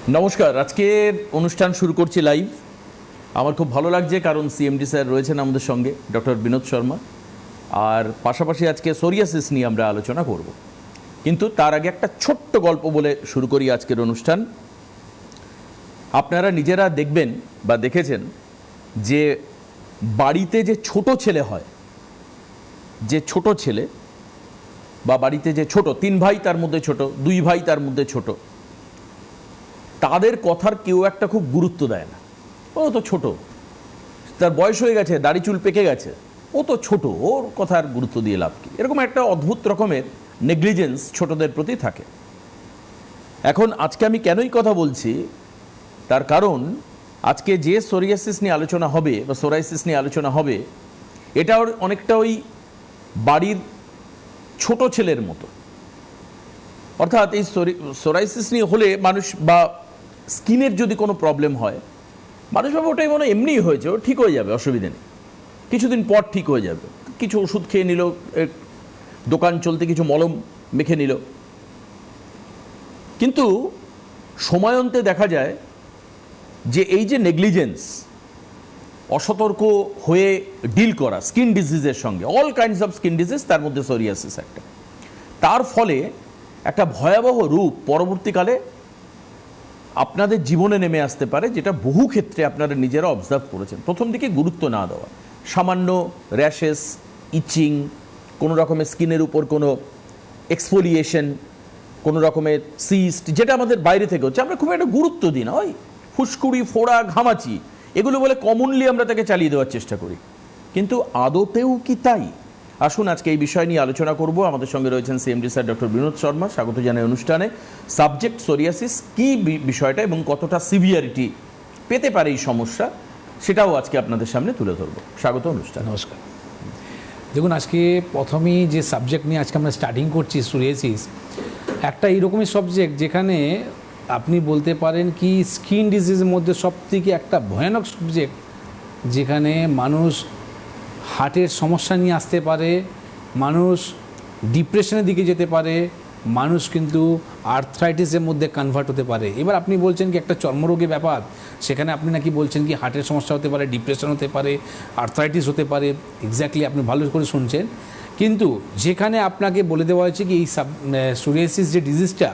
নমস্কার, আজকে অনুষ্ঠান শুরু করছি লাইভ। আমার খুব ভালো লাগছে কারণ সিএমডি স্যার রয়েছেন আমাদের সঙ্গে, ডক্টর বিনোদ শর্মা। আর পাশাপাশি আজকে সোরিয়াসিস নিয়ে আমরা আলোচনা করব, কিন্তু তার আগে একটা ছোট্ট গল্প বলে শুরু করি আজকের অনুষ্ঠান। আপনারা নিজেরা দেখবেন বা দেখেছেন যে বাড়িতে যে ছোট ছেলে হয়, যে ছোট ছেলে বা বাড়িতে যে ছোট 3 ভাই তার মধ্যে ছোট, 2 ভাই তার মধ্যে ছোট, তাদের কথার কেউ একটা খুব গুরুত্ব দেয় না। ও তো ছোট, তার বয়স হয়ে গেছে, দাড়ি চুল পেকে গেছে, ও তো ছোট, ওর কথার গুরুত্ব দিয়ে লাভ কি? এরকম একটা অদ্ভুত রকমের নেগলিজেন্স ছোটদের প্রতি থাকে। এখন আজকে আমি কেনই কথা বলছি, তার কারণ আজকে যে সোরিয়াসিস নিয়ে আলোচনা হবে বা সোরাইসিস নিয়ে আলোচনা হবে, এটা অনেকটা ওই বাড়ির ছোট ছেলের মতো। অর্থাৎ এই সোরাইসিস নিয়ে হলে মানুষ বা স্কিনের যদি কোনো প্রবলেম হয়, মানুষ ভাবে ওটাই মনে এমনিই হয়েছে, ও ঠিক হয়ে যাবে, অসুবিধে নেই, কিছুদিন পর ঠিক হয়ে যাবে, কিছু ওষুধ খেয়ে নিল, দোকান চলতে কিছু মলম মেখে নিল। কিন্তু সময়ান্তে দেখা যায় যে এই যে নেগলিজেন্স, অসতর্ক হয়ে ডিল করা স্কিন ডিজিজের সঙ্গে, all kinds of skin disease, তার মধ্যে সোরিয়াসিস একটা, তার ফলে একটা ভয়াবহ রূপ পরবর্তীকালে আপনাদের জীবনে নেমে আসতে পারে, যেটা বহু ক্ষেত্রে আপনারা নিজেরা অবজার্ভ করেছেন। প্রথম দিকে গুরুত্ব না দেওয়া, সামান্য র্যাশেস, ইচিং, কোনো রকমের স্কিনের উপর কোনো এক্সফোলিয়েশন, কোনো রকমের সিস্ট, যেটা আমাদের বাইরে থেকে হচ্ছে, আমরা খুব একটা গুরুত্ব দিই না। ওই ফুসকুড়ি, ফোড়া, ঘামাচি, এগুলো বলে কমনলি আমরা তাকে চালিয়ে দেওয়ার চেষ্টা করি, কিন্তু আদতেও কি তাই? আসুন আজকে এই বিষয় নিয়ে আলোচনা করব। আমাদের সঙ্গে রয়েছেন CMD sir doctor Binod Sharma, স্বাগত জানাই অনুষ্ঠানে। সাবজেক্ট সোরিয়াসিস, কি বিষয়টা এবং কতটা সিভিয়ারিটি পেতে পারে এই সমস্যা, সেটাও আজকে আপনাদের সামনে তুলে ধরব। স্বাগত অনুষ্ঠান। নমস্কার। দেখুন, আজকে প্রথমেই যে সাবজেক্ট নিয়ে আজকে আমরা স্টার্টিং করছি, সোরিয়াসিস, একটা এইরকমই সাবজেক্ট যেখানে আপনি বলতে পারেন কি স্কিন ডিজিজের মধ্যে সবথেকে একটা ভয়ানক সাবজেক্ট, যেখানে মানুষ হার্টের সমস্যা নিয়ে আসতে পারে, মানুষ ডিপ্রেশনের দিকে যেতে পারে, মানুষ কিন্তু আর্থ্রাইটিসের মধ্যে কনভার্ট হতে পারে। এবার আপনি বলছেন কি একটা চর্মরোগের ব্যাপার, সেখানে আপনি নাকি বলছেন কি হার্টের সমস্যা হতে পারে, ডিপ্রেশন হতে পারে, আর্থ্রাইটিস হতে পারে। এক্স্যাক্টলি, আপনি ভালো করে শুনছেন। কিন্তু যেখানে আপনাকে বলে দেওয়া হয়েছে কি এই সোরিয়াসিস যে ডিজিজটা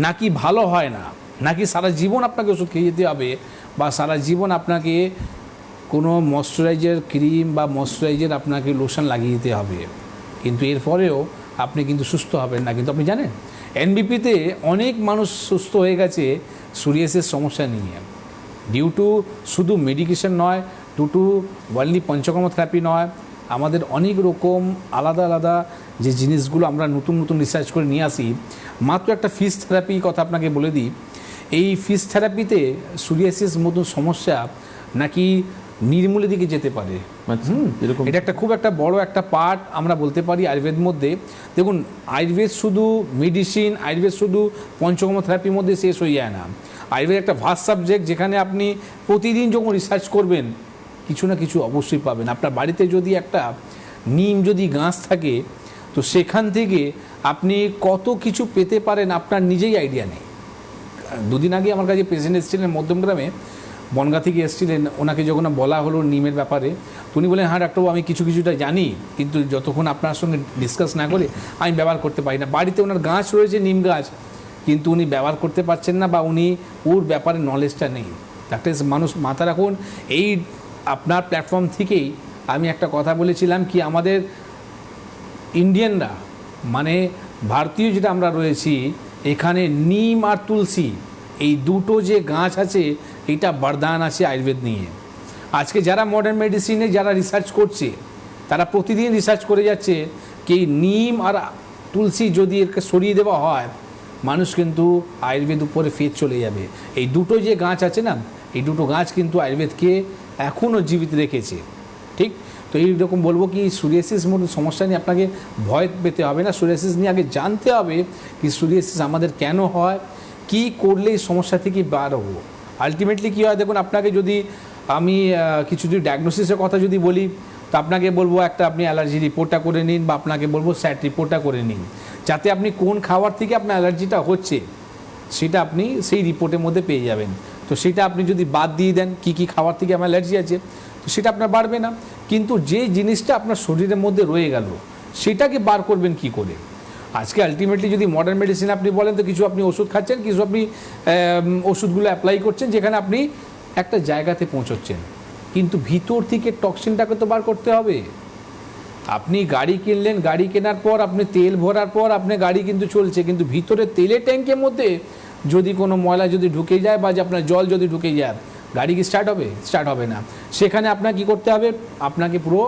নাকি ভালো হয় না, নাকি সারা জীবন আপনাকে ওষুধ খেয়ে যেতে হবে, বা সারা জীবন আপনাকে কোনো ময়শ্চারাইজার ক্রিম বা ময়শ্চারাইজার আপনাকে লোশন লাগিয়ে দিতে হবে, কিন্তু এরপরেও আপনি কিন্তু সুস্থ হবেন না। কিন্তু আপনি জানেন এনবিপিতে অনেক মানুষ সুস্থ হয়ে গেছে সোরিয়াসিস সমস্যা নিয়ে, ডিউ টু শুধু মেডিকেশন নয়, due to only panchakarma therapy নয়, আমাদের অনেক রকম আলাদা আলাদা যে জিনিসগুলো আমরা নতুন নতুন রিসার্চ করে নিয়ে আসি। মাত্র একটা ফিজ থেরাপি কথা আপনাকে বলে দিই, এই ফিজ থেরাপিতে সোরিয়াসিস মতন সমস্যা নাকি নির্মূলের দিকে যেতে পারে। এটা একটা খুব একটা বড় একটা পার্ট আমরা বলতে পারি আয়ুর্বেদ মধ্যে। দেখুন, আয়ুর্বেদ শুধু মেডিসিন, আয়ুর্বেদ শুধু পঞ্চকর্ম থেরাপির মধ্যে শেষ হয়ে যায় না। আয়ুর্বেদ একটা ভাস্ট সাবজেক্ট, যেখানে আপনি প্রতিদিন যখন রিসার্চ করবেন কিছু না কিছু অবশ্যই পাবেন। আপনার বাড়িতে যদি একটা নিম যদি গাছ থাকে, তো সেখান থেকে আপনি কত কিছু পেতে পারেন আপনার নিজেই আইডিয়া নেই। দুদিন আগে আমার কাছে পেশেন্ট এসেছিলেন মধ্যমগ্রামে, বনগা থেকে এসেছিলেন। ওনাকে যখন বলা হলো নিমের ব্যাপারে, উনি বলেন হ্যাঁ ডাক্তারবাবু, আমি কিছু কিছুটা জানি, কিন্তু যতক্ষণ আপনার সঙ্গে ডিসকাস না করে আমি ব্যবহার করতে পারি না। বাড়িতে ওনার গাছ রয়েছে, নিম গাছ, কিন্তু উনি ব্যবহার করতে পারছেন না, বা উনি ওর ব্যাপারে নলেজটা নেই। ডাক্তার মানুষ মাথা রাখুন, এই আপনার প্ল্যাটফর্ম থেকেই আমি একটা কথা বলেছিলাম কি আমাদের ইন্ডিয়ানরা, মানে ভারতীয় যেটা আমরা রয়েছি, এখানে নিম আর তুলসী এই দুটো যে গাছ আছে, এটা বরদান আছে আয়ুর্বেদ নিয়ে। আজকে যারা মডার্ন মেডিসিনে যারা রিসার্চ করছে, তারা প্রতিদিন রিসার্চ করে যাচ্ছে কি নিম আর তুলসী যদি এরকে সরিয়ে দেওয়া হয়, মানুষ কিন্তু আয়ুর্বেদ উপরে ফের চলে যাবে। এই দুটো যে গাছ আছে না, এই দুটো গাছ কিন্তু আয়ুর্বেদকে এখনও জীবিত রেখেছে। ঠিক তো এইরকম বলবো কি সোরিয়াসিস মতো সমস্যা নিয়ে আপনাকে ভয় পেতে হবে না। সোরিয়াসিস নিয়ে আগে জানতে হবে কি সোরিয়াসিস আমাদের কেন হয়, কি করলে এই সমস্যা থেকে বার হবো। আলটিমেটলি কী হয় দেখুন, আপনাকে যদি আমি কিছু যদি ডায়াগনোসিসের কথা যদি বলি, তো আপনাকে বলবো একটা আপনি অ্যালার্জি রিপোর্টটা করে নিন, বা আপনাকে বলবো স্যাট রিপোর্টটা করে নিন, যাতে আপনি কোন খাবার থেকে আপনার অ্যালার্জিটা হচ্ছে সেটা আপনি সেই রিপোর্টের মধ্যে পেয়ে যাবেন। তো সেটা আপনি যদি বাদ দিয়ে দেন কী কী খাবার থেকে আমার অ্যালার্জি আছে, তো সেটা আপনার বাড়বে না। কিন্তু যে জিনিসটা আপনার শরীরের মধ্যে রয়ে গেল সেটাকে বার করবেন কি করে? আজকে আলটিমেটলি যদি মডার্ন মেডিসিন আপনি বলেন, তো কিছু আপনি ওষুধ খাচ্ছেন, কিছু আপনি ওষুধগুলো অ্যাপ্লাই করছেন, যেখানে আপনি একটা জায়গাতে পৌঁছচ্ছেন, কিন্তু ভিতর থেকে টক্সিনটাকে তো বার করতে হবে। আপনি গাড়ি কিনলেন, গাড়ি কেনার পর আপনি তেল ভরার পর আপনি গাড়ি কিন্তু চলছে, কিন্তু ভিতরে তেলের ট্যাঙ্কের মধ্যে যদি কোনো ময়লা যদি ঢুকে যায় বা যে আপনার জল যদি ঢুকে যায়, গাড়ি কি স্টার্ট হবে? স্টার্ট হবে না। সেখানে আপনার কি করতে হবে? আপনাকে পুরো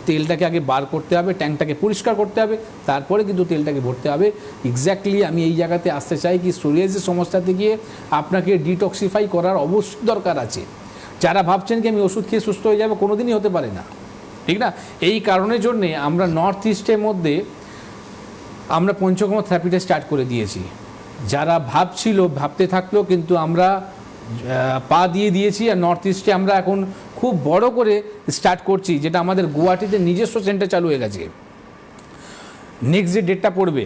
তেলটাকে আগে বার করতে হবে, ট্যাঙ্কটাকে পরিষ্কার করতে হবে, তারপরে কিন্তু তেলটাকে ভরতে হবে। এক্স্যাক্টলি আমি এই জায়গাতে আসতে চাই কি সোরিয়াসিস সমস্যাতে গিয়ে আপনাকে ডিটক্সিফাই করার অবশ্যই দরকার আছে। যারা ভাবছেন কি আমি ওষুধ খেয়ে সুস্থ হয়ে যাবো, কোনো দিনই হতে পারে না, ঠিক না? এই কারণের জন্যে আমরা নর্থ ইস্টের মধ্যে আমরা পঞ্চকর্ম থেরাপিটা স্টার্ট করে দিয়েছি। যারা ভাবতে থাকলো, কিন্তু আমরা পা দিয়ে দিয়েছি। আর নর্থ ইস্টে আমরা এখন খুব বড় করে স্টার্ট করছি, যেটা আমাদের গুয়াহাটিতে নিজস্ব সেন্টার চালু হয়ে গেছে। নেক্সট যে ডেটটা পড়বে,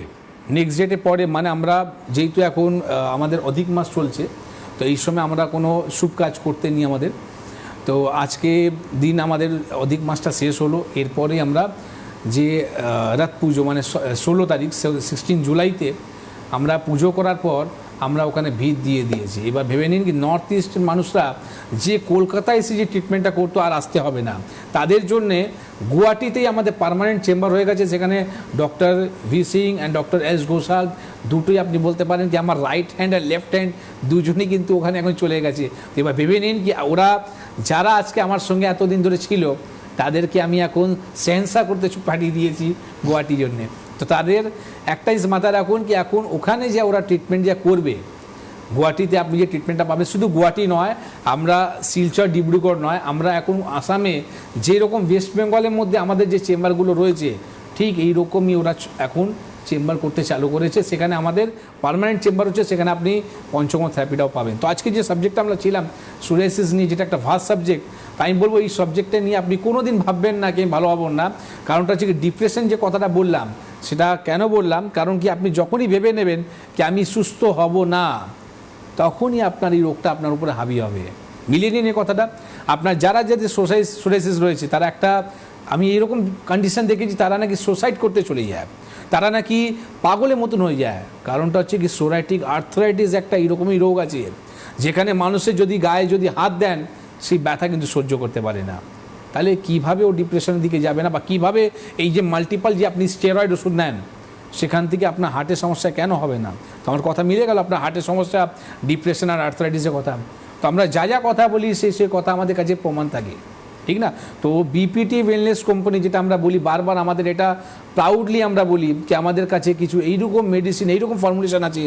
নেক্সট ডেটে পরে মানে আমরা যেহেতু এখন আমাদের অধিক মাস চলছে, তো এই সময় আমরা কোনো শুভ কাজ করতে নিই আমাদের। তো আজকে দিন আমাদের অধিক মাসটা শেষ হলো, এরপরে আমরা যে রাত পুজো মানে 16 তারিখ 16 জুলাইতে আমরা পুজো করার পর আমরা ওখানে ভিড় দিয়ে দিয়েছি। এবার ভেবে নিন কি নর্থ ইস্টের মানুষরা যে কলকাতায় এসে যে ট্রিটমেন্টটা করতো আর আসতে হবে না, তাদের জন্যে গুয়াহাটিতেই আমাদের পার্মানেন্ট চেম্বার হয়ে গেছে। সেখানে doctor V Singh and doctor S Ghoshal দুটোই আপনি বলতে পারেন কি আমার রাইট হ্যান্ড আর লেফট হ্যান্ড দুজনেই কিন্তু ওখানে এখন চলে গেছে। তো এবার ভেবে নিন কি ওরা যারা আজকে আমার সঙ্গে এতদিন ধরে ছিল, তাদেরকে আমি এখন সেন্সার করতে পাঠিয়ে দিয়েছি গুয়াহাটির জন্যে। তো তাদের একটাই মাথায় রাখুন কি এখন ওখানে যে ওরা ট্রিটমেন্ট যা করবে, গুয়াহাটিতে আপনি যে ট্রিটমেন্টটা পাবেন, শুধু গুয়াহাটি নয়, আমরা শিলচর ডিব্রুগড় নয়, আমরা এখন আসামে যেরকম ওয়েস্ট বেঙ্গলের মধ্যে আমাদের যে চেম্বারগুলো রয়েছে, ঠিক এই রকমই ওরা এখন চেম্বার করতে চালু করেছে। সেখানে আমাদের পার্মানেন্ট চেম্বার হচ্ছে, সেখানে আপনি পঞ্চকর্ম থেরাপিটাও পাবেন। তো আজকে যে সাবজেক্টটা আমরা ছিলাম সোরিয়াসিস নিয়ে, যেটা একটা ভাস্ট সাবজেক্ট, তাই আমি বলবো এই সাবজেক্টটা নিয়ে আপনি কোনো দিন ভাববেন না কি আমি ভালো হব না। কারণটা হচ্ছে কি ডিপ্রেশন যে কথাটা বললাম, সেটা কেন বললাম, কারণ কি আপনি যখনই ভেবে নেবেন কি আমি সুস্থ হব না, তখনই আপনার এই রোগটা আপনার উপরে হাবি হবে। মিলিয়ে নিন এই কথাটা। আপনার যারা যাদের সোরিয়াসিস রয়েছে, তারা একটা আমি এইরকম কন্ডিশন দেখেছি, তারা নাকি সুসাইড করতে চলে যায়, তারা নাকি পাগলের মতন হয়ে যায়। কারণটা হচ্ছে কি সোরাইটিক আর্থরাইটিস একটা এরকমই রোগ আছে, যেখানে মানুষের যদি গায়ে যদি হাত দেন, সেই ব্যথা কিন্তু সহ্য করতে পারে না। তাহলে কীভাবে ও ডিপ্রেশনের দিকে যাবে না, বা কীভাবে এই যে মাল্টিপাল যে আপনি স্টেরয়েড ওষুধ নেন, সেখান থেকে আপনার হার্টের সমস্যা কেন হবে না? তো আমার কথা মিলে গেল, আপনার হার্টের সমস্যা, ডিপ্রেশন আর আর্থরাইটিসের কথা। তো আমরা যা যা কথা বলি সে কথা আমাদের কাছে প্রমাণ থাকে, ঠিক না? তো বিপিটি ওয়েলনেস কোম্পানি, যেটা আমরা বলি বারবার, আমাদের এটা প্রাউডলি আমরা বলি যে আমাদের কাছে কিছু এইরকম মেডিসিন, এইরকম ফর্মুলেশন আছে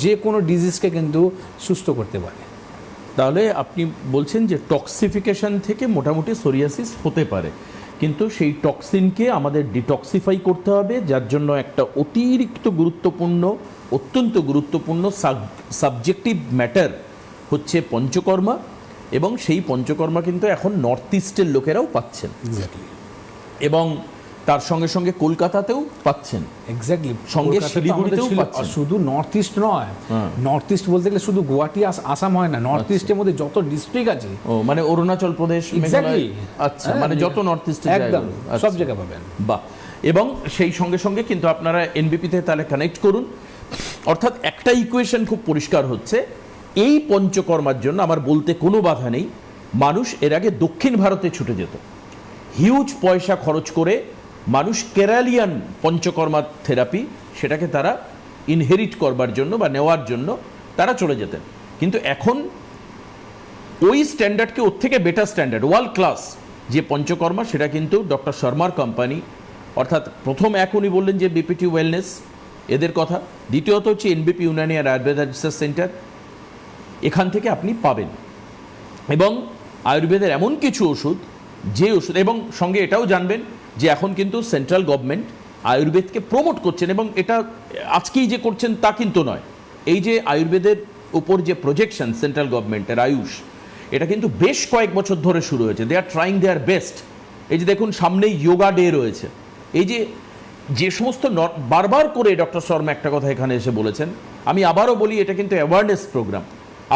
যে কোনো ডিজিজকে কিন্তু সুস্থ করতে পারে। তাহলে আপনি বলছেন যে টক্সিফিকেশন থেকে মোটামুটি সোরিয়াসিস হতে পারে, কিন্তু সেই টক্সিনকে আমাদের ডিটক্সিফাই করতে হবে, যার জন্য একটা অত্যন্ত গুরুত্বপূর্ণ সাবজেক্টিভ ম্যাটার হচ্ছে পঞ্চকর্মা, এবং সেই পঞ্চকর্মা কিন্তু এখন নর্থ ইস্টের লোকেরাও পাচ্ছেন, এবং তার সঙ্গে সঙ্গে কলকাতাতেও পাচ্ছেন, এক্স্যাক্টলি সঙ্গে শিলিগুড়িতেও পাচ্ছেন। শুধু নর্থ ইস্ট নয়, নর্থ ইস্ট বলতে গেলে শুধু গুয়াহাটি আসাম হয় না, নর্থ ইস্টের মধ্যে যত ডিস্ট্রিক্ট আছে, মানে অরুণাচল প্রদেশ, এক্স্যাক্টলি, আচ্ছা, মানে যত নর্থ ইস্টে একদম সব জায়গায় পাবেন। বাহ। এবং সেই সঙ্গে সঙ্গে কিন্তু আপনারা এনবিপিতে তাহলে কানেক্ট করুন। অর্থাৎ একটা ইকুয়েশন খুব পরিষ্কার হচ্ছে, এই পঞ্চকর্মার জন্য আমার বলতে কোনো বাধা নেই, মানুষ এর আগে দক্ষিণ ভারতে ছুটে যেত, হিউজ পয়সা খরচ করে মানুষ কেরালিয়ান পঞ্চকর্মা থেরাপি, সেটাকে তারা ইনহেরিট করবার জন্য বা নেওয়ার জন্য তারা চলে যেতেন। কিন্তু এখন ওই স্ট্যান্ডার্ডকে ওর থেকে বেটার স্ট্যান্ডার্ড, ওয়ার্ল্ড ক্লাস যে পঞ্চকর্মা, সেটা কিন্তু ডক্টর শর্মার কোম্পানি, অর্থাৎ প্রথম উনি বললেন যে বিপিটি ওয়েলনেস এদের কথা, দ্বিতীয়ত হচ্ছে এনবিপি ইউনানি আর আয়ুর্বেদা রিসার্চ সেন্টার, এখান থেকে আপনি পাবেন। এবং আয়ুর্বেদের এমন কিছু ওষুধ, যে ওষুধ, এবং সঙ্গে এটাও জানবেন যে এখন কিন্তু সেন্ট্রাল গভর্নমেন্ট আয়ুর্বেদকে প্রমোট করছেন, এবং এটা আজকেই যে করছেন তা কিন্তু নয়। এই যে আয়ুর্বেদের উপর যে প্রজেকশন সেন্ট্রাল গভর্নমেন্টের আয়ুষ, এটা কিন্তু বেশ কয়েক বছর ধরে শুরু হয়েছে। দে আর ট্রাইং দেয়ার বেস্ট। এই যে দেখুন সামনেই যোগা ডে রয়েছে, এই যে যে সমস্ত বারবার করে ডক্টর শর্মা একটা কথা এখানে এসে বলেছেন, আমি আবারও বলি এটা কিন্তু অ্যাওয়ারনেস প্রোগ্রাম।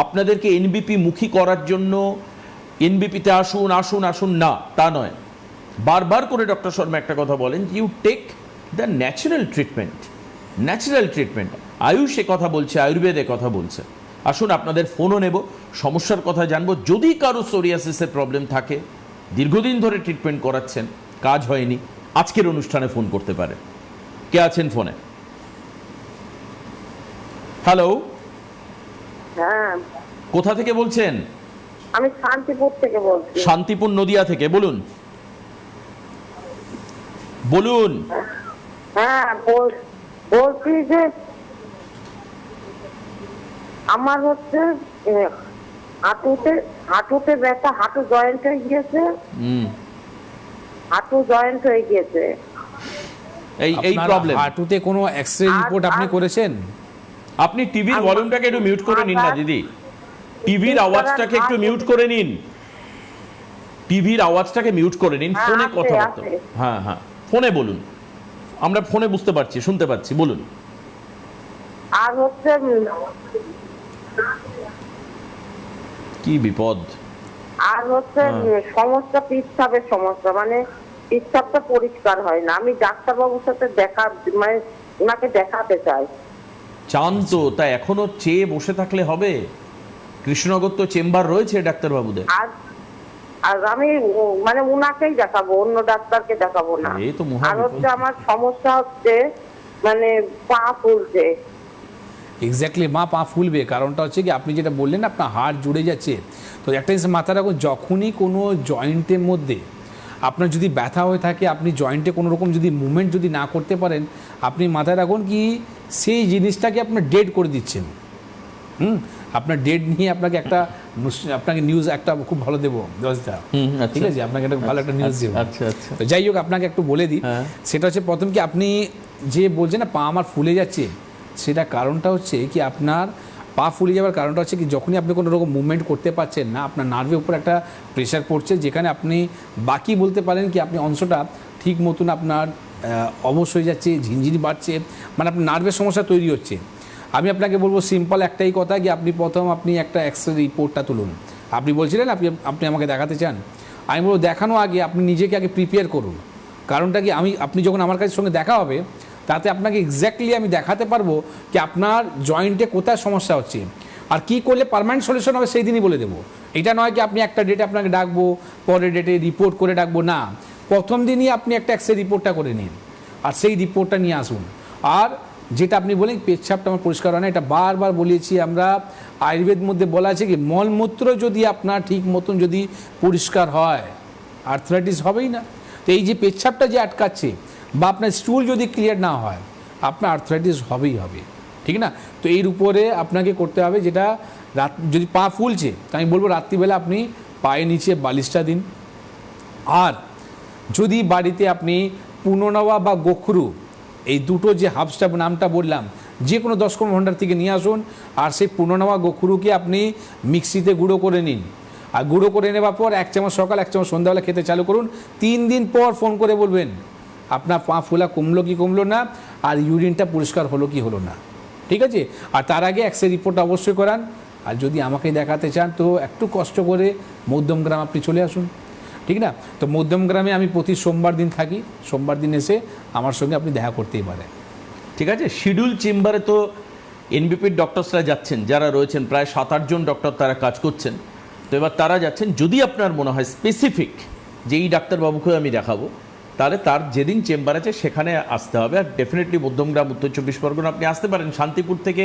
আপনাদেরকে এনবিপি মুখী করার জন্য এনবিপিতে আসুন আসুন আসুন না, তা নয়। বারবার করে ডক্টর শর্মা একটা কথা বলেন, you take the natural treatment, natural treatment. Ayush এ কথা বলছে, আয়ুর্বেদে কথা বলছে। আসুন আপনাদের ফোনও নেব, সমস্যার কথা জানবো। যদি কারো সোরিয়াসিসের প্রবলেম থাকে, দীর্ঘদিন ধরে ট্রিটমেন্ট করাচ্ছেন, কাজ হয়নি, আজকের অনুষ্ঠানে ফোন করতে পারে। কে আছেন ফোনে? হ্যালো, হ্যাঁ, কোথা থেকে বলছেন? আমি শান্তিপুর থেকে বলছি। শান্তিপুর নদিয়া থেকে, বলুন বলুন। হ্যাঁ, বলছি যে আমার হচ্ছে হাঁটুতে ব্যথা, হাঁটু জয়েন্ট হয়ে গিয়েছে। হাঁটু জয়েন্ট হয়ে গিয়েছে। এই প্রবলেম। হাঁটুতে কোনো এক্সরে রিপোর্ট আপনি করেছেন? আপনি টিভির ভলিউমটাকে একটু মিউট করে নিন না দিদি, টিভির আওয়াজটাকে একটু মিউট করে নিন, টিভির আওয়াজটাকে মিউট করে নিন, ফোনে কথাবার্তা। হ্যাঁ হ্যাঁ, ফোনে বলুন, আমরা ফোনে বুঝতে পারছি, শুনতে পাচ্ছি, বলুন। আর হচ্ছে কি বিপদ? আর হচ্ছে সমস্যা, পিচ্ছাপের সমস্যা, মানে পিচ্ছাপটা পরিষ্কার হয় না। আমি ডাক্তারবাবুর সাথে মানে ওনাকে দেখাতে চাই। চান তো, তা এখনো চেয়ে বসে থাকলে হবে? কৃষ্ণনগর তো চেম্বার রয়েছে ডাক্তারবাবুদের। আর আমি মানে উনাকেই দেখাবো, অন্য ডাক্তারকে দেখাবো না। এই তো মহা আর হচ্ছে আমার সমস্যা হচ্ছে মানে পা ফুলছে। এক্স্যাক্টলি, মা পা ফুলবে, কারণটা হচ্ছে কি আপনি যেটা বললেন আপনার হাড় জুড়ে যাচ্ছে। তো একটা জিনিস মাথায় রাখুন, যখনই কোনো জয়েন্টের মধ্যে আপনার যদি ব্যথা হয়ে থাকে, আপনি জয়েন্টে কোনো রকম যদি মুভমেন্ট যদি না করতে পারেন, আপনি মাথায় রাখুন কি সেই জিনিসটাকে আপনার ডেড করে দিচ্ছেন। আপনার ডেড নিয়ে আপনাকে নিউজ একটা খুব ভালো দেবো, ঠিক আছে? আপনাকে একটা ভালো একটা নিউজ দেবো। তো যাই হোক, আপনাকে একটু বলে দিই। সেটা হচ্ছে প্রথম কি আপনি যে বলছেন না পা আমার ফুলে যাচ্ছে, সেটা কারণটা হচ্ছে কি আপনার পা ফুলে যাওয়ার কারণটা হচ্ছে কি যখনই আপনি কোনো রকম মুভমেন্ট করতে পারছেন না, আপনার নার্ভের উপর একটা প্রেশার পড়ছে, যেখানে আপনি বাকি বলতে পারেন কি আপনি অংশটা ঠিক মতন আপনার অবশ হয়ে যাচ্ছে, ঝিনঝিনি বাড়ছে, মানে আপনার নার্ভের সমস্যা তৈরি হচ্ছে। আমি আপনাকে বলবো সিম্পল একটাই কথা, কি আপনি একটা এক্সরে রিপোর্টটা তুলুন। আপনি বলছিলেন আপনি আমাকে দেখাতে চান, আমি বলবো দেখানো আগে আপনি নিজেকে আগে প্রিপেয়ার করুন। কারণটা কি আপনি যখন আমার কাছে সঙ্গে দেখা হবে, তাতে আপনাকে এক্স্যাক্টলি আমি দেখাতে পারবো কি আপনার জয়েন্টে কোথায় সমস্যা হচ্ছে, আর কি করলে পার্মানেন্ট সলিউশন হবে সেই দিনই বলে দেবো। এটা নয় কি আপনি একটা ডেটে আপনাকে ডাকবো, পরের ডেটে রিপোর্ট করে ডাকবো, না, প্রথম দিনই আপনি একটা এক্সরে রিপোর্টটা করে নিন, আর সেই রিপোর্টটা নিয়ে আসুন। আর যেটা আপনি বলেন পেচ্ছাপটা আমার পরিষ্কার হয় না, এটা বারবার বলেছি আমরা। আয়ুর্বেদ মধ্যে বলা আছে কি মলমূত্র যদি আপনার ঠিক মতন যদি পরিষ্কার হয়, আর্থ্রাইটিস হবেই না। তো এই যে পেচ্ছাপটা যে আটকাচ্ছে বা আপনার স্টুল যদি ক্লিয়ার না হয়, আপনার আর্থ্রাইটিস হবেই হবে, ঠিক না? তো এর উপরে আপনাকে করতে হবে যেটা, যদি পা ফুলছে তো আমি বলবো রাত্রিবেলা আপনি পায়ে নিচে বালিশটা দিন। আর যদি বাড়িতে আপনি পুনর্নবা বা গোখরু, এই দুটো যে হাবসটা নামটা বললাম, যে কোনো 10 কর্ম ভাণ্ডার থেকে নিয়ে আসুন। আর সেই পুনর্নবা গোখরুকে আপনি মিক্সিতে গুঁড়ো করে নিন, আর গুঁড়ো করে নেওয়ার পর 1 চামচ সকাল 1 চামচ সন্ধ্যাবেলা খেতে চালু করুন। 3 দিন পর ফোন করে বলবেন আপনার পা ফোলা কমলো কি কমলো না, আর ইউরিনটা পরিষ্কার হলো কি হলো না, ঠিক আছে? আর তার আগে এক্সরে রিপোর্ট অবশ্যই করান। আর যদি আমাকে দেখাতে চান তো একটু কষ্ট করে মধ্যমগ্রাম আপনি চলে আসুন, ঠিক না? তো মধ্যমগ্রামে আমি প্রতি সোমবার দিন থাকি, সোমবার দিন এসে আমার সঙ্গে আপনি দেখা করতেই পারেন। ঠিক আছে, শিডিউল চেম্বারে তো এনবিপির ডক্টরসরা যাচ্ছেন, যারা রয়েছেন প্রায় 7-8 জন ডক্টর, তারা কাজ করছেন। তো এবার তারা যাচ্ছেন, যদি আপনার মনে হয় স্পেসিফিক যে এই ডাক্তারবাবুকে আমি দেখাবো, তাহলে তার যেদিন চেম্বার আছে সেখানে আসতে হবে। আর ডেফিনেটলি মধ্যমগ্রাম, উত্তর 24 পরগনা আপনি আসতে পারেন। শান্তিপুর থেকে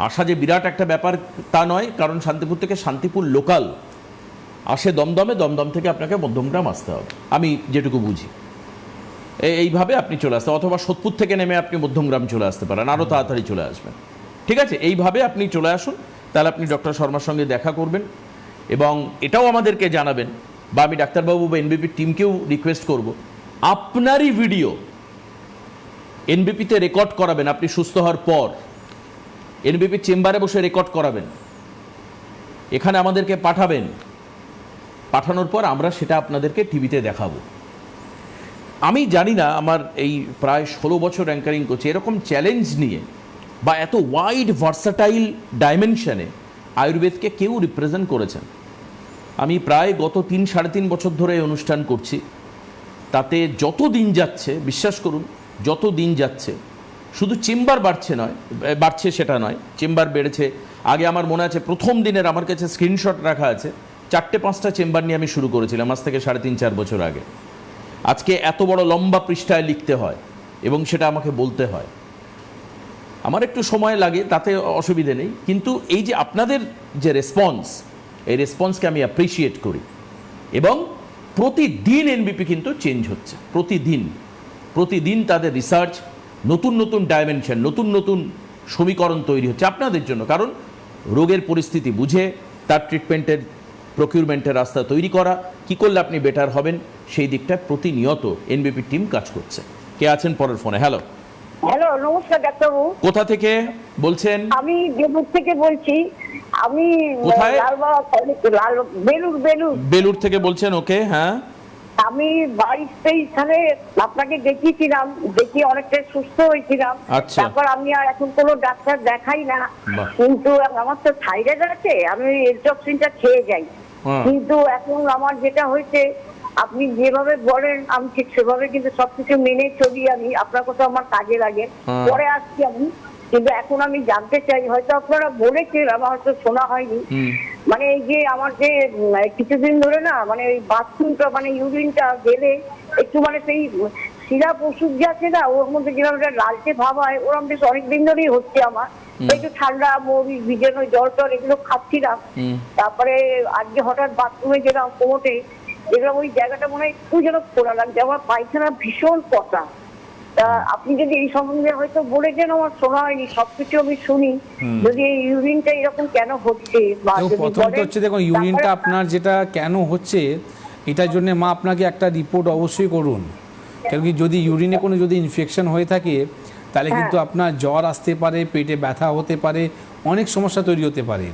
আসা যে বিরাট একটা ব্যাপার তা নয়, কারণ শান্তিপুর থেকে শান্তিপুর লোকাল আসে দমদমে, দমদম থেকে আপনাকে মধ্যমগ্রাম আসতে হবে, আমি যেটুকু বুঝি। এইভাবে আপনি চলে আসতে, অথবা সোদপুর থেকে নেমে আপনি মধ্যমগ্রাম চলে আসতে পারেন, আরও তাড়াতাড়ি চলে আসবেন। ঠিক আছে, এইভাবে আপনি চলে আসুন, তাহলে আপনি ডক্টর শর্মার সঙ্গে দেখা করবেন। এবং এটাও আমাদেরকে জানাবেন, বা আমি ডাক্তারবাবু বা এনবিপির টিমকেও রিকোয়েস্ট করব, আপনারই ভিডিও এনবিপিতে রেকর্ড করাবেন। আপনি সুস্থ হওয়ার পর এনবিপির চেম্বারে বসে রেকর্ড করাবেন, এখানে আমাদেরকে পাঠাবেন। পাঠানোর পর আমরা সেটা আপনাদেরকে টিভিতে দেখাবো। আমি জানি না আমার এই প্রায় 16 বছর অ্যাঙ্কারিং করছি এরকম চ্যালেঞ্জ নিয়ে বা এত ওয়াইড ভার্সাটাইল ডাইমেনশনে আয়ুর্বেদকে কেউ রিপ্রেজেন্ট করেছেন। আমি প্রায় গত 3-3.5 বছর ধরে এই অনুষ্ঠান করছি, তাতে যত দিন যাচ্ছে বিশ্বাস করুন, যত দিন যাচ্ছে শুধু চেম্বার বাড়ছে সেটা নয়, চেম্বার বেড়েছে। আগে আমার মনে আছে প্রথম দিনের আমার কাছে স্ক্রিনশট রাখা আছে, 4-5টা চেম্বার নিয়ে আমি শুরু করেছিলাম আজ থেকে 3.5-4 বছর আগে। আজকে এত বড় লম্বা পৃষ্ঠায় লিখতে হয় এবং সেটা আমাকে বলতে হয়। আমার একটু সময় লাগে, তাতে অসুবিধে নেই, কিন্তু এই যে আপনাদের যে রেসপন্স, এই রেসপন্সকে আমি অ্যাপ্রিসিয়েট করি। এবং প্রতিদিন এনবিপি কিন্তু চেঞ্জ হচ্ছে, প্রতিদিন তাদের রিসার্চ, নতুন নতুন ডাইমেনশন, নতুন নতুন সমীকরণ তৈরি হচ্ছে আপনাদের জন্য। কারণ রোগের পরিস্থিতি বুঝে তার ট্রিটমেন্টের প্রকিউরমেন্টের রাস্তা তৈরি করা, কি করলে আপনি বেটার হবেন সেই দিকটা প্রতিনিয়ত এনবিপি টিম কাজ করছে। কে আছেন পরের ফোনে? হ্যালো, নমস্কার ডাক্তারবাবু। কোথা থেকে বলছেন? আমি বেলুর থেকে বলছি। আমি কোথায়? বেলুর থেকে বলছেন? ওকে, হ্যাঁ। আমি 22-23 সালে আপনাকে দেখিয়েছিলাম, দেখি অনেকটা সুস্থ হয়েছিলাম। আচ্ছা। তারপর আমি আর এখন কোনো ডাক্তার দেখাই না, বাহ। কিন্তু আমার তো থাইরয়েড আছে, আমি এলটক্সিনটা খেয়ে যাই। হ্যাঁ। কিন্তু এখন আমার যেটা হয়েছে, আপনি যেভাবে বলেন আমি ঠিক সেভাবে কিন্তু সবকিছু মেনে চলি। আমি আপনার কথা আমার কাজে লাগে, হ্যাঁ। পরে আসছি আমি। কিন্তু এখন আমি জানতে চাই, হয়তো আপনারা বলেছেন আমার হয়তো শোনা হয়নি, মানে এই যে আমার যে কিছুদিন ধরে না, মানে ওই বাথরুমটা, মানে ইউরিনটা গেলে একটু মানে সেই সিরাপ ওষুধ যে আছে না, ওর মধ্যে যেরকম একটা লালচে ভাব হয়, ওরকম বেশ অনেকদিন ধরেই হচ্ছে আমার। একটু ঠান্ডা মৌরি ভিজানো জল টল এগুলো খাচ্ছিলাম। তারপরে আজকে হঠাৎ বাথরুমে গেলাম, কোমোটে দেখলাম ওই জায়গাটা মনে হয় একটু যেন খোলা লাগছে, আমার পায়খানা ভীষণ কটা। তা আপনি যদি এই সম্বন্ধে হয়তো বলেছেন, আমার শোনা হয়নি, সবকিছু আমি শুনি, যদি এই ইউরিনটা এরকম কেন হচ্ছে বা যদি প্রথম তো বলেন। হচ্ছে, দেখুন ইউরিনটা আপনার যেটা কেন হচ্ছে এটার জন্য মা আপনাকে একটা রিপোর্ট অবশ্যই করুন। কেন কি যদি ইউরিনে কোনো যদি ইনফেকশন হয়ে থাকে তাহলে কিন্তু আপনার জ্বর আসতে পারে, পেটে ব্যথা হতে পারে, অনেক সমস্যা তৈরি হতে পারে।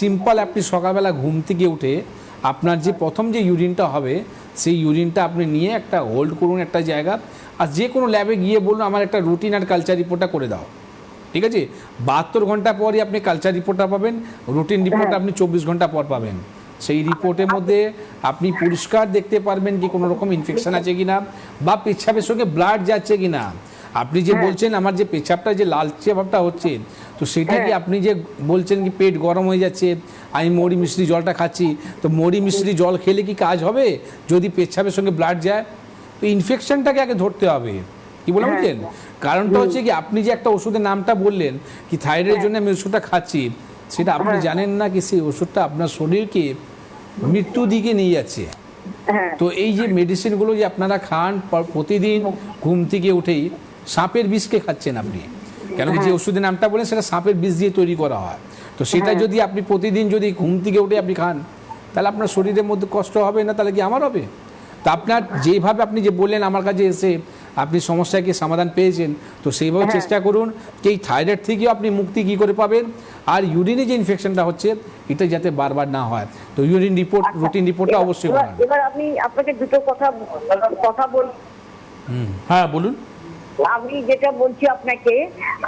সিম্পল আপনি সকালবেলা ঘুম থেকে উঠে আপনার যে প্রথম যে ইউরিনটা হবে সেই ইউরিনটা আপনি নিয়ে একটা হোল্ড করুন একটা জায়গা, আর যে কোনো ল্যাবে গিয়ে বলুন আমার একটা রুটিন আর কালচার রিপোর্টটা করে দাও, ঠিক আছে? 72 ঘন্টা পরই আপনি কালচার রিপোর্টটা পাবেন, রুটিন রিপোর্ট আপনি 24 ঘন্টা পর পাবেন। সেই রিপোর্টের মধ্যে আপনি পরিষ্কার দেখতে পারবেন কি কোনো রকম ইনফেকশন আছে কিনা, বা পেচ্ছাপের সঙ্গে ব্লাড যাচ্ছে কিনা। আপনি যে বলছেন আমার যে পেচ্ছাপটা যে লালচে ভাবটা হচ্ছে, তো সেটা কি আপনি যে বলছেন কি পেট গরম হয়ে যাচ্ছে, আমি মৌরি মিশ্রি জলটা খাচ্ছি, তো মৌরি মিশ্রি জল খেলে কি কাজ হবে যদি পেচ্ছাপের সঙ্গে ব্লাড যায়? তো ইনফেকশনটাকে আগে ধরতে হবে, কি বলে বুঝলেন? কারণটা হচ্ছে কি আপনি যে একটা ওষুধের নামটা বললেন কি থাইরয়েডের জন্য আমি ওষুধটা খাচ্ছি, সেটা আপনি জানেন না কি সেই ওষুধটা আপনার শরীরকে মৃত্যু দিকে নিয়ে যাচ্ছে। তো এই যে মেডিসিনগুলো যে আপনারা খান প্রতিদিন ঘুম থেকে উঠেই, সাপের বিষকে খাচ্ছেন আপনি, কেন কি যে ওষুধের নামটা বলেন সেটা সাপের বিষ দিয়ে তৈরি করা হয়। তো সেটা যদি আপনি প্রতিদিন যদি ঘুম থেকে উঠে আপনি খান, তাহলে আপনার শরীরের মধ্যে কষ্ট হবে না, তাহলে কি আমার হবে? তো আপনার যেভাবে আপনি যে বললেন আমার কাছে এসে আপনি সমস্যাকে সমাধান পেয়েছেন, তো সেইভাবে চেষ্টা করুন যে এই থাইরয়েড থেকেও আপনি মুক্তি কী করে পাবেন, আর ইউরিনে যে ইনফেকশনটা হচ্ছে এটা যাতে বারবার না হয়। তো ইউরিন রিপোর্ট, রুটিন রিপোর্টটা অবশ্যই করান। এবার আমি আপনাকে দুটো কথা বল। হ্যাঁ বলুন। আমি যেটা বলছি আপনাকে,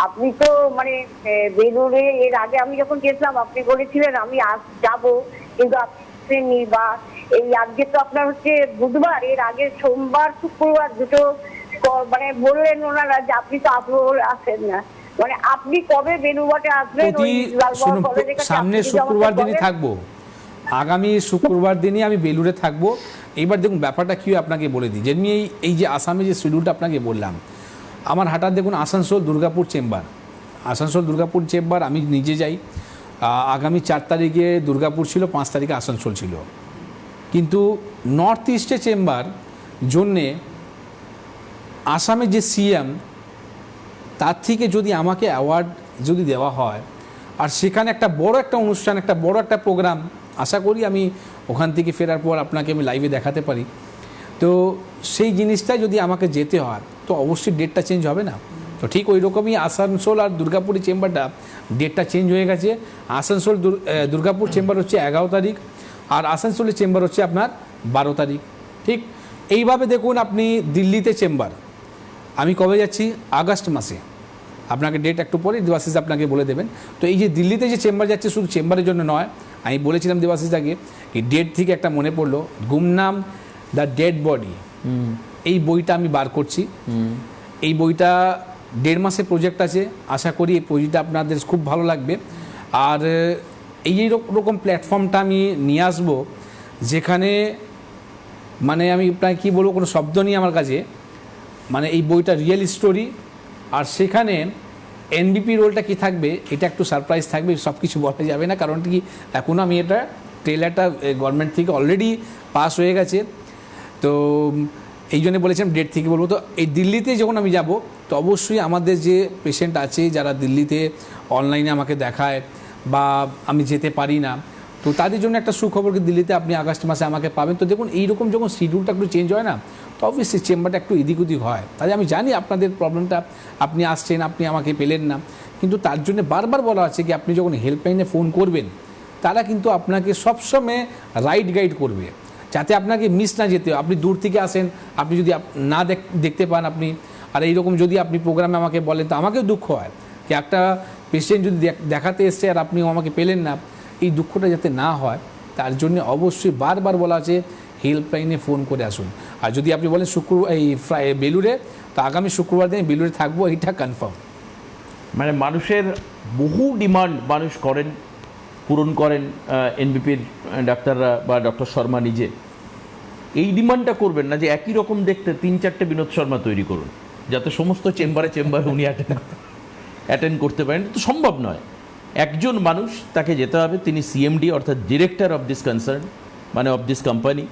আপনি তো মানে বেলুড়ে এর আগে আমি যখন গেছিলাম আপনি বলেছিলেন আমি আজ যাব, কিন্তু আপনি বা এই আজকে তো আপনার হচ্ছে বুধবার, এর আগে সোমবার শুক্রবার দুটো মানে বললেন ওনারা যে আপনি তো আসেন না, মানে আপনি কবে বেলুড়াতে আসবেন? সামনে শুক্রবার দিনই থাকবো, আগামী শুক্রবার দিনই আমি বেলুড়ে থাকবো। এইবার দেখুন ব্যাপারটা কি আপনাকে বলে দিই, যেমনি এই যে আসামে যে শিডিউলটা আপনাকে বললাম, আমার হঠাৎ দেখুন আসানসোল দুর্গাপুর চেম্বার আমি নিজে যাই। আগামী 4 তারিখে দুর্গাপুর ছিল, 5 তারিখে আসানসোল ছিল, কিন্তু নর্থ ইস্টে চেম্বার জন্যে আসামে যে সিএম তার থেকে যদি আমাকে অ্যাওয়ার্ড যদি দেওয়া হয়, আর সেখানে একটা বড় একটা অনুষ্ঠান, একটা বড় একটা প্রোগ্রাম, আশা করি আমি ওখান থেকে ফেরার পর আপনাকে আমি লাইভে দেখাতে পারি। তো সেই জিনিসটা যদি আমাকে যেতে হয় তো অবশ্যই ডেটটা চেঞ্জ হবে না। তো ঠিক ওই রকমই আসানসোল আর দুর্গাপুরি চেম্বারটা ডেটটা চেঞ্জ হয়ে গেছে। আসানসোল দুর্গাপুর চেম্বার হচ্ছে 11 তারিখ, আর আসানসোলের চেম্বার হচ্ছে আপনার 12 তারিখ। ঠিক এইভাবে দেখুন, আপনি দিল্লিতে চেম্বার, আমি কবে যাচ্ছি? আগস্ট মাসে। আপনাকে ডেট একটু পরে দেবাশিস আপনাকে বলে দেবেন। তো এই যে দিল্লিতে যে চেম্বার যাচ্ছে, শুধু চেম্বারের জন্য নয়, আমি বলেছিলাম দেবাশিস আগে, এই ডেট থেকে একটা মনে পড়লো, গুমনাম দ্য ডেড বডি, এই বইটা আমি বার করছি। এই বইটা 1.5 মাসের প্রজেক্ট আছে, আশা করি এই প্রজেক্টটা আপনাদের খুব ভালো লাগবে। আর এই রকম প্ল্যাটফর্মটা আমি নিয়ে আসবো যেখানে মানে আমি প্রায় কী বলবো, কোনো শব্দ নেই আমার কাছে, মানে এই বইটা রিয়েল স্টোরি। আর সেখানে এনবিপি রোলটা কি থাকবে এটা একটু সারপ্রাইজ থাকবে, সব কিছু বলা যাবে না, কারণ কি এখনও আমি এটা ট্রেলারটা গভর্নমেন্ট থেকে অলরেডি পাস হয়ে গেছে। তো এই জন্য বলেছিলাম ডেট থেকে বলবো। তো এই দিল্লিতে যখন আমি যাব, তো অবশ্যই আমাদের যে পেশেন্ট আছে যারা দিল্লিতে অনলাইনে আমাকে দেখায় বা আমি যেতে পারি না, তো তাদের জন্য একটা সুখবর, কি দিল্লিতে আপনি আগস্ট মাসে আমাকে পাবেন। তো দেখুন এইরকম যখন শিডিউলটা একটু চেঞ্জ হয় না, তো অবভিয়াসলি চেম্বারটা একটু এদিক ওদিক হয়। তাই আমি জানি আপনাদের প্রবলেমটা, আপনি আসছেন, আপনি আমাকে পেলেন না, কিন্তু তার জন্য বারবার বলা আছে কি আপনি যখন হেল্পলাইনে ফোন করবেন, তারা কিন্তু আপনাকে সবসময় রাইট গাইড করবে, যাতে আপনাকে মিস না যেতে হয়। আপনি দূর থেকে আসেন, আপনি যদি না দেখতে পান আপনি, আর এইরকম যদি আপনি প্রোগ্রামে আমাকে বলেন, তো আমাকেও দুঃখ হয় কি একটা পেশেন্ট যদি দেখাতে এসছে আর আপনিও আমাকে পেলেন না, এই দুঃখটা যাতে না হয় তার জন্য অবশ্যই বারবার বলা আছে হেল্পলাইনে ফোন করে আসুন। আর যদি আপনি বলেন বেলুড়ে, তো আগামী শুক্রবার দিন বেলুড়ে থাকবো, এইটা কনফার্ম। মানে মানুষের বহু ডিমান্ড মানুষ করেন, পূরণ করেন এনবিপির ডাক্তাররা বা ডক্টর শর্মা নিজে। এই ডিমান্ডটা করবেন না যে একই রকম দেখতে 3-4টে বিনোদ শর্মা তৈরি করুন, যাতে সমস্ত চেম্বারে উনি অ্যাটেন্ড করতে পারেন। তো সম্ভব নয়। একজন মানুষ, তাকে যেতে হবে, তিনি সিএমডি অর্থাৎ ডিরেক্টর অফ দিস কনসার্ন, মানে অফ দিস কোম্পানি।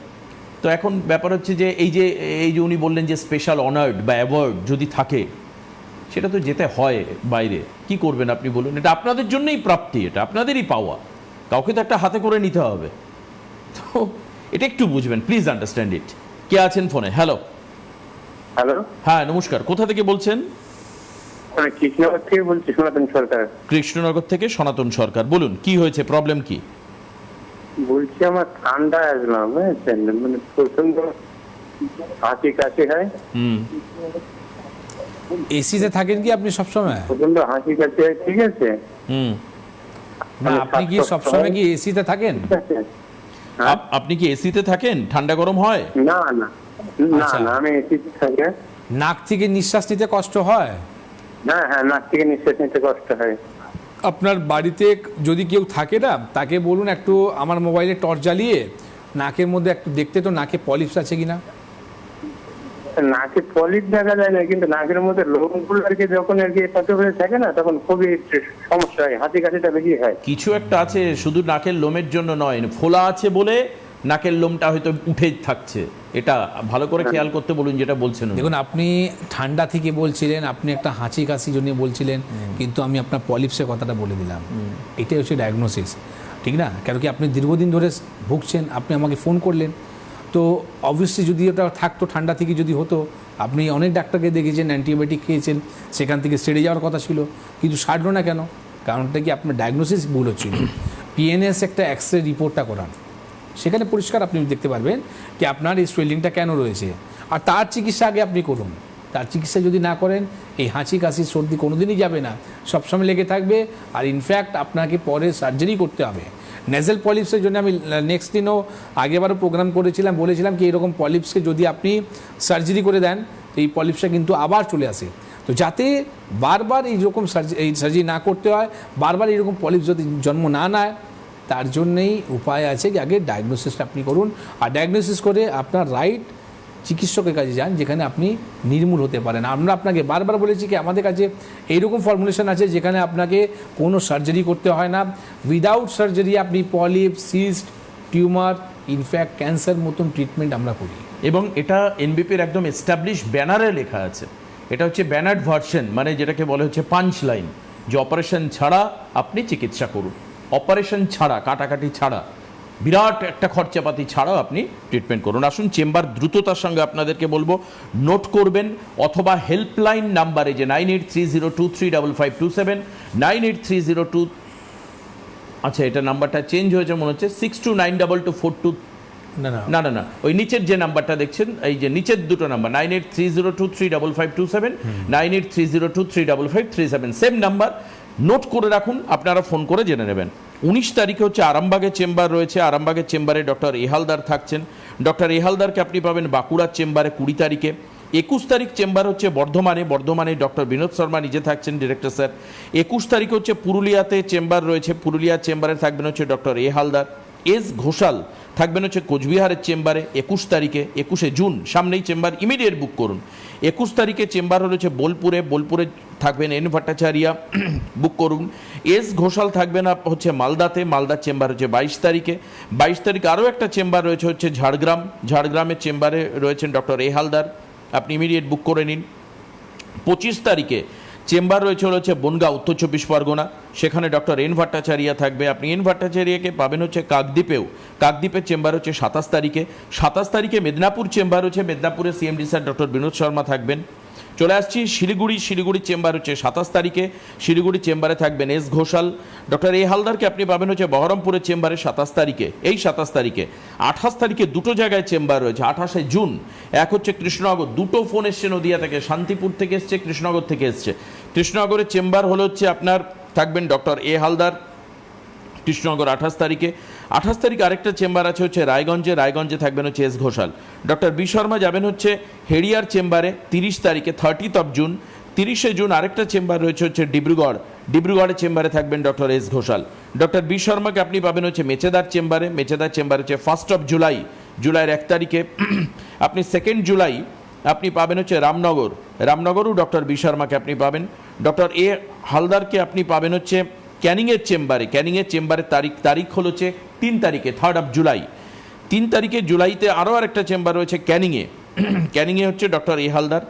তো এখন ব্যাপার হচ্ছে যে এই যে উনি বললেন যে স্পেশাল অনার্ড বা অ্যাওয়ার্ড যদি থাকে, সেটা তো যেতে হয় বাইরে। কি করবেন আপনি বলুন? এটা আপনাদের জন্যই প্রাপ্তি, এটা আপনাদেরই পাওয়া, কাউকে তো একটা হাতে করে নিতে হবে। তো এটা একটু বুঝবেন, প্লিজ আন্ডারস্ট্যান্ড ইট। কে আছেন ফোনে? হ্যালো। হ্যালো, হ্যাঁ নমস্কার, কোথা থেকে বলছেন? আমি কৃষ্ণনগর থেকে বলছি, সনাতন সরকার। কৃষ্ণনগর থেকে সনাতন সরকার, বলুন কি হয়েছে, প্রবলেম কি? বলছি আমার ঠান্ডা আসলাম, বুঝেছেন, মানে প্রচন্ড হাঁচি কাশি হয়। এসিতে থাকেন কি আপনি সবসময়? প্রচন্ড হাঁচি কাশি হয়, ঠিক আছে। না, আপনি কি সবসময় কি এসিতে থাকেন? ঠিক আছে। হ্যাঁ? আপনি কি এসিতে থাকেন? ঠান্ডা গরম হয়? না না না আচ্ছা। না, আমি এসিতে থাকি। নাক থেকে নিঃশ্বাস নিতে কষ্ট হয়? হ্যাঁ হ্যাঁ, নাক থেকে নিঃশ্বাস নিতে কষ্ট হয়। আপনার বাড়িতে যদি কেউ থাকে না, তাকে বলুন একটু আমার মোবাইলে টর্চ জ্বালিয়ে নাকের মধ্যে একটু দেখতে, তো নাকে পলিপস আছে কিনা। নাকে পলিপ দেখা যায় না, কিন্তু নাকের মধ্যে লোমগুলো আর কি যখন আর কি এপাশে হয়ে থাকে না, তখন খুবই সমস্যা হয়, হাঁচি কাশিটা বেশি হয়। কিছু একটা আছে, শুধু নাকের লোমের জন্য নয়, ফোলা আছে বলে নাকের লোমটা হয়তো উঠে থাকছে। এটা ভালো করে খেয়াল করতে বলুন যেটা বলছেন উনি। দেখুন, আপনি ঠান্ডা থেকে বলছিলেন, আপনি একটা হাঁচি কাশি জন্য বলছিলেন, কিন্তু আমি আপনার পলিপসের কথাটা বলে দিলাম। এটাই হচ্ছে ডায়াগনোসিস, ঠিক না? কেন কি আপনি দীর্ঘদিন ধরে ভুগছেন, আপনি আমাকে ফোন করলেন, তো অবভিয়াসলি যদি ওটা থাকতো ঠান্ডা থেকে যদি হতো, আপনি অনেক ডাক্তারকে দেখেছেন, অ্যান্টিবায়োটিক খেয়েছেন, সেখান থেকে সেরে যাওয়ার কথা ছিল, কিন্তু সারলো না কেন? কারণটা কি আপনার ডায়াগনোসিস ভুল হচ্ছিল। পিএনএস একটা এক্স রে রিপোর্টটা করান, সেখানে পরিষ্কার আপনি দেখতে পারবেন যে আপনার এই সোয়েলিংটা কেন রয়েছে, আর তার চিকিৎসা আগে আপনি করুন। তার চিকিৎসা যদি না করেন, এই হাঁচি কাশি সর্দি কোনোদিনই যাবে না, সবসময় লেগে থাকবে। আর ইনফ্যাক্ট আপনাকে পরে সার্জারি করতে হবে। নেজেল পলিপসের জন্য আমি নেক্সট দিনও আগেবারও প্রোগ্রাম করেছিলাম, বলেছিলাম কি এরকম পলিপসকে যদি আপনি সার্জারি করে দেন, তো এই পলিপসটা কিন্তু আবার চলে আসে। তো যাতে বারবার এইরকম সার্জারি না করতে হয়, বারবার এইরকম পলিপস যদি জন্ম না নেয়, তার জন্যেই উপায় আছে যে আগে ডায়াগনোসিসটা আপনি করুন, আর ডায়াগনোসিস করে আপনার রাইট চিকিৎসকের কাছে যান, যেখানে আপনি নির্মূল হতে পারেন। আমরা আপনাকে বারবার বলেছি কি আমাদের কাছে এইরকম ফর্মুলেশন আছে যেখানে আপনাকে কোনো সার্জারি করতে হয় না। উইদাউট সার্জারি আপনি polyp, cyst, tumour, in fact cancer মতন ট্রিটমেন্ট আমরা করি। এবং এটা এনবিপির একদম এস্টাবলিশ ব্যানারে লেখা আছে। এটা হচ্ছে ব্যানার্ড ভার্সন, মানে যেটাকে বলে হচ্ছে পাঞ্চ লাইন, যে অপারেশন ছাড়া আপনি চিকিৎসা করুন, অপারেশন ছাড়া, কাটাকাটি ছাড়া, বিরাট একটা খরচাপাতি ছাড়াও আপনি ট্রিটমেন্ট করুন। আসুন চেম্বার দ্রুততার সঙ্গে আপনাদেরকে বলবো নোট করবেন, অথবা হেল্পলাইন নাম্বারে যে 9830235527, 9830 আচ্ছা এটা নাম্বারটা চেঞ্জ হয়েছে মনে হচ্ছে, 62922423 না না না না না, ওই নিচের যে নাম্বারটা দেখছেন, এই যে নিচের দুটো নাম্বার 9830235527, 9830235537, সেম নাম্বার, নোট করে রাখুন, আপনারা ফোন করে জেনে নেবেন। 19 তারিখে হচ্ছে আরামবাগের চেম্বার রয়েছে, আরামবাগের চেম্বারে ডক্টর এহালদার থাকছেন। ডক্টর এহালদারকে আপনি পাবেন বাঁকুড়ার চেম্বারে 20 তারিখে। 21 তারিখ চেম্বার হচ্ছে বর্ধমানে ডক্টর বিনোদ শর্মা নিজে থাকছেন, ডিরেক্টর স্যার। 21 তারিখে হচ্ছে পুরুলিয়াতে চেম্বার রয়েছে, পুরুলিয়ার চেম্বারে থাকবেন হচ্ছে ডক্টর এহালদার। এস ঘোষাল থাকবেন হচ্ছে কোচবিহারের চেম্বারে 21 তারিখে, 21শে জুন, সামনেই চেম্বার, ইমিডিয়েট বুক করুন। 21 তারিখে চেম্বার হচ্ছে বোলপুরে থাকবেন এন ভট্টাচার্যা, বুক করুন। এস ঘোষাল থাকবেন হচ্ছে মালদার চেম্বার হচ্ছে 22 তারিখে। 22 তারিখে আরও একটা চেম্বার রয়েছে হচ্ছে ঝাড়গ্রামের চেম্বারে রয়েছেন ডক্টর এহালদার, আপনি ইমিডিয়েট বুক করে নিন। 25 তারিখে চেম্বার রয়েছে হচ্ছে বনগাঁ, উত্তর 24 পরগনা, সেখানে ডক্টর এন ভট্টাচার্যা থাকবে, আপনি এন ভট্টাচার্যাকে পাবেন হচ্ছে কাকদ্বীপের চেম্বার হচ্ছে 27 তারিখে। 27 তারিখে মেদিনীপুর চেম্বার হচ্ছে, মেদিনীপুরের CMD sir doctor Binod Sharma থাকবেন। চলে আসছি শিলিগুড়ি চেম্বার হচ্ছে 27 তারিখে, শিলিগুড়ি চেম্বারে থাকবেন এস ঘোষাল। ডক্টর এহালদারকে আপনি পাবেন হচ্ছে বহরমপুরের চেম্বারে 27 তারিখে, এই 27 তারিখে। 28 তারিখে দুটো জায়গায় চেম্বার রয়েছে, 28শে জুন, এক হচ্ছে কৃষ্ণনগর, দুটো ফোন এসছে নদিয়া থেকে, শান্তিপুর থেকে এসছে, কৃষ্ণনগর থেকে এসছে। কৃষ্ণনগরের চেম্বার হলো হচ্ছে আপনার থাকবেন ডক্টর এহালদার, কৃষ্ণনগর 28 তারিখে। 28 তারিখ আরেকটা চেম্বার আছে হচ্ছে রায়গঞ্জে থাকবেন হচ্ছে S Ghoshal. Doctor B Sharma যাবেন হচ্ছে হেডিয়ার চেম্বারে 30 তারিখে, 30th জুন। 30শে জুন আরেকটা চেম্বার রয়েছে হচ্ছে ডিব্রুগড়ের চেম্বারে থাকবেন doctor S Ghoshal. Doctor B শর্মাকে আপনি পাবেন হচ্ছে মেচেদার চেম্বারে হচ্ছে 1 জুলাইয়ের 1 তারিখে। আপনি 2 জুলাই আপনি পাবেন হচ্ছে রামনগরও ডক্টর বি শর্মাকে আপনি পাবেন। ডক্টর এ হালদারকে আপনি পাবেন হচ্ছে ক্যানিংয়ের চেম্বারে তারিখ হল হচ্ছে 3 তারিখে, 3 জুলাই। 3 তারিখে জুলাইতে আরও আরেকটা চেম্বার রয়েছে ক্যানিংয়ে হচ্ছে doctor A Haldar.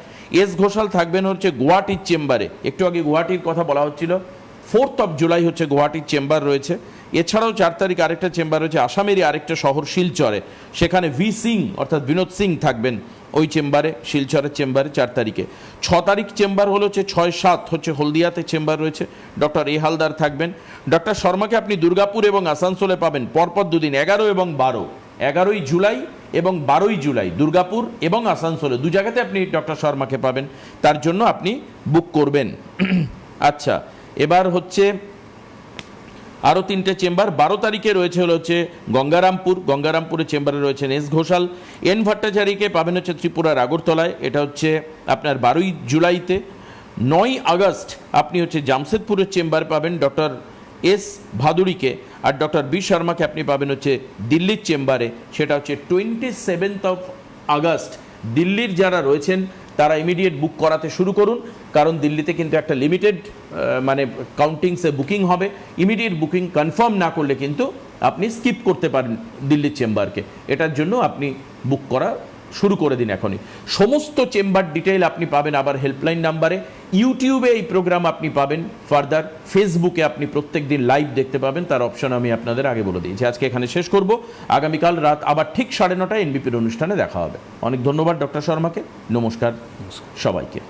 S Ghoshal থাকবেন হচ্ছে গুয়াহাটির চেম্বারে, একটু আগে গুয়াহাটির কথা বলা হচ্ছিল, 4 জুলাই হচ্ছে গুয়াহাটির চেম্বার রয়েছে। এছাড়াও 4 তারিখ আরেকটা চেম্বার রয়েছে আসামেরই আরেকটা শহর শিলচরে, সেখানে ভি সিং অর্থাৎ বিনোদ সিং থাকবেন ওই চেম্বারে, শিলচরের চেম্বারে 4 তারিখে। 6 তারিখ চেম্বার হলো হচ্ছে 6-7 হচ্ছে হলদিয়াতে চেম্বার রয়েছে, ডক্টর এ হালদার থাকবেন। ডক্টর শর্মাকে আপনি দুর্গাপুর এবং আসানসোলে পাবেন পরপর দুদিন, 11 এবং 12, 11ই জুলাই এবং 12ই জুলাই, দুর্গাপুর এবং আসানসোলে দু জায়গাতে আপনি ডক্টর শর্মাকে পাবেন, তার জন্য আপনি বুক করবেন। আচ্ছা, এবার হচ্ছে আরও 3টে চেম্বার। 12 তারিখে রয়েছে হচ্ছে গঙ্গারামপুরের চেম্বারে রয়েছেন এস ঘোষাল। এন ভট্টাচার্যকে পাবেন হচ্ছে ত্রিপুরার আগরতলায়, এটা হচ্ছে আপনার 12ই জুলাইতে। 9ই আগস্ট আপনি হচ্ছে জামশেদপুরের চেম্বার পাবেন ডক্টর এস ভাদুড়িকে, আর ডক্টর বি শর্মাকে আপনি পাবেন হচ্ছে দিল্লির চেম্বারে, সেটা হচ্ছে 27 আগস্ট। দিল্লির যারা রয়েছেন তারা ইমিডিয়েট বুক করাতে শুরু করুন, কারণ দিল্লিতে কিন্তু একটা লিমিটেড মানে কাউন্টিংসে বুকিং হবে। ইমিডিয়েট বুকিং কনফার্ম না করলে কিন্তু আপনি স্কিপ করতে পারেন দিল্লির চেম্বারকে, এটার জন্য আপনি বুক করা শুরু করে দিন এখনই। সমস্ত চেম্বার ডিটেইল আপনি পাবেন আবার হেল্পলাইন নাম্বারে। ইউটিউবে এই প্রোগ্রাম আপনি পাবেন, ফার্দার ফেসবুকে আপনি প্রত্যেক দিন লাইভ দেখতে পাবেন, তার অপশন আমি আপনাদের আগে বলে দিয়েছি। আজকে এখানে শেষ করব, আগামীকাল রাত আবার ঠিক 9:30টায় এনবিপির অনুষ্ঠানে দেখা হবে। অনেক ধন্যবাদ ডক্টর শর্মাকে, নমস্কার সবাইকে।